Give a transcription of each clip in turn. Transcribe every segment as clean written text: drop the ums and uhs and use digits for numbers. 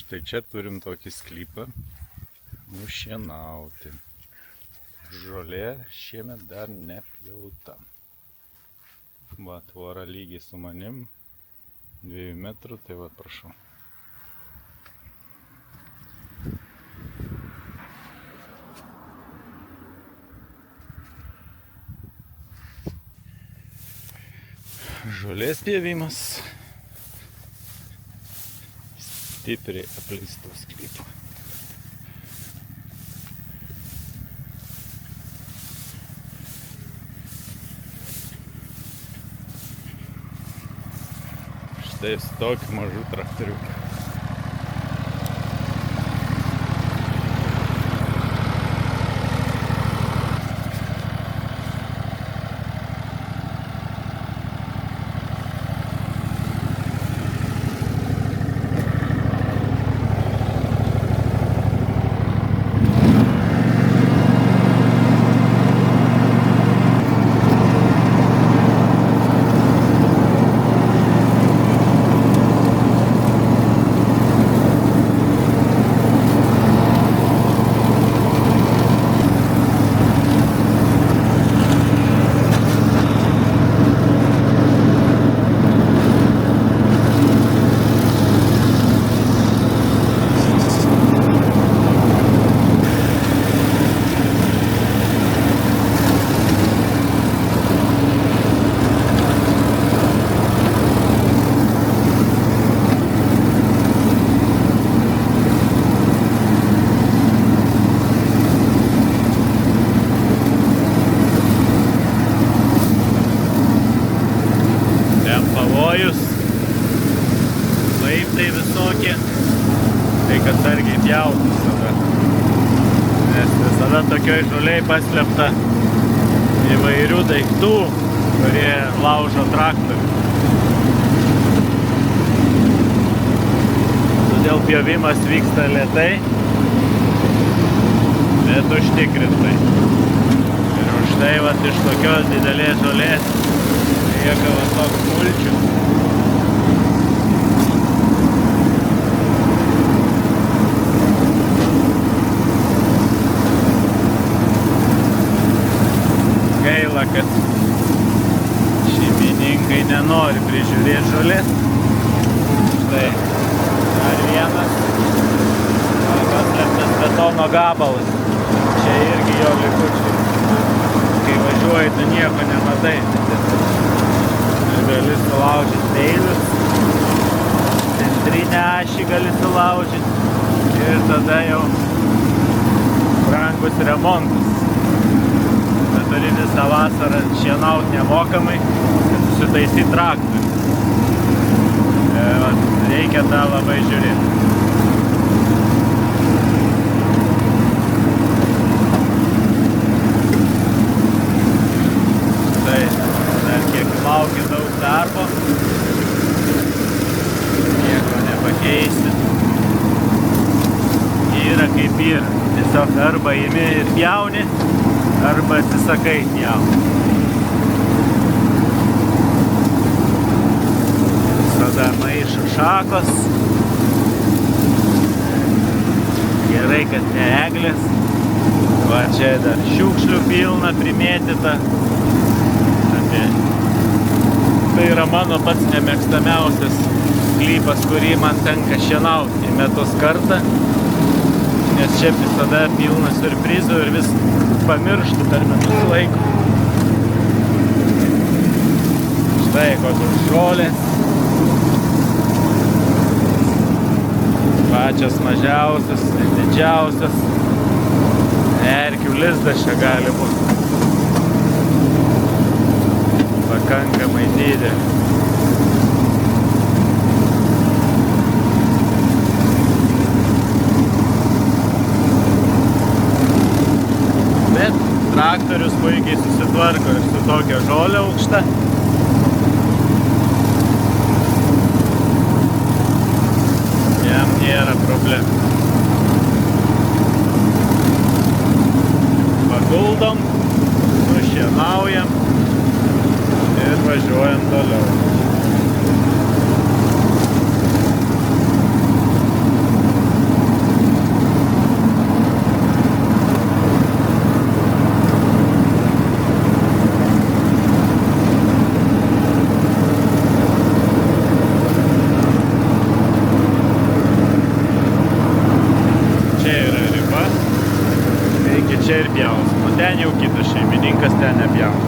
Štai čia turim tokį sklypą nušienauti. Žolė šiemet dar nepjauta. Va, tvora lygiai su manim, 2 metrų, tai va, prašau. Žolės pjovimas stipriai apleistų sklypų. Štai su tokiu mažu traktoriuku. Laiptai visokie, tai kad sargiai pjautų visada. Nes visada tokioj žolėj paslėpta įvairių daiktų, kurie laužo traktorių. Todėl pjovimas vyksta lėtai, bet užtikrintai. Ir už tai vat iš tokios didelės žolės lieka va toks mulčius. Gaila, kad šeimininkai nenori prižiūrėti žolės. Štai dar vienas paslėptas betono gabalas. Čia irgi jo likučiai. Kai važiuoji, tu nieko nematai. Gali sulaužyti peilius, centrinę ašį gali sulaužyti ir tada jau brangus remontas. Turi visą vasarą šienauti nemokamai, kad susitaisyti traktorių. Reikia tą labai žiūrėti. Tai dar kiek laukia daug darbo, nieko nepakeisi. Yra kaip yra. Tiesiog arba imi ir pjauni, arba atsisakai pjauti. Visada maišo šakos. Gerai, kad ne eglės. Va čia dar šiukšlių pilna, primėtyta. Tai yra mano pats nemėgstamiausias sklypas, kurį man tenka šienauti į metus kartą. Nes čia visada pilna siurprizų ir vis pamirštų per metus laiko. Štai kokios žolės. Pačios mažiausios, didžiausios. Erkių lizdas čia gali būti. Pakankamai didelė. Traktorius puikiai susitvarko ir su tokia žolė aukšta. Jam nėra problemų. Paguldom, nušienaujam ir važiuojam toliau. čia ir pjaus. O ten jau kitas šeimininkas, ten nepjaus.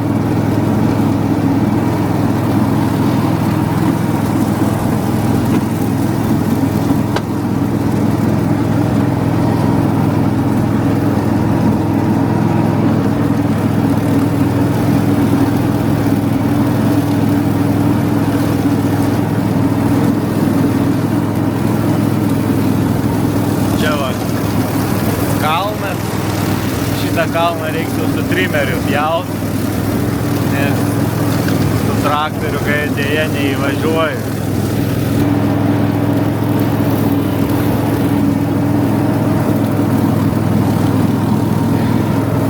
Kalnas. Šitą kalną reiktų su trimeriu pjaut, nes su traktoriu dėja neįvažiuoju.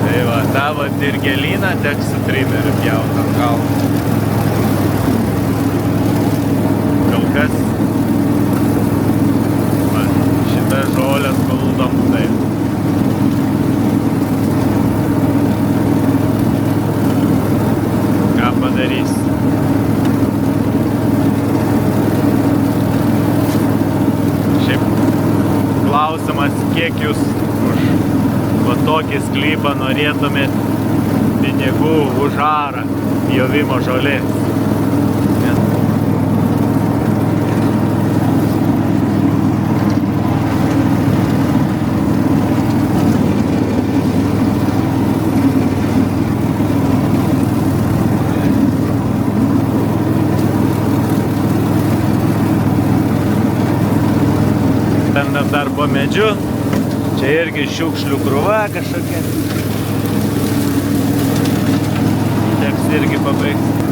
Tai va, tavo dirgeliną teks su trimeriu pjaut ant kalno. Kol kas va, šitą žolės guldom taip. Padarys. Šiaip klausimas, kiek jūs už va tokį sklypą norėtumėt pinigų už arą pjovimo žolės. Ten dar po medžiu, čia irgi šiukšlių krūva kažkokia. Teks irgi pabaigti.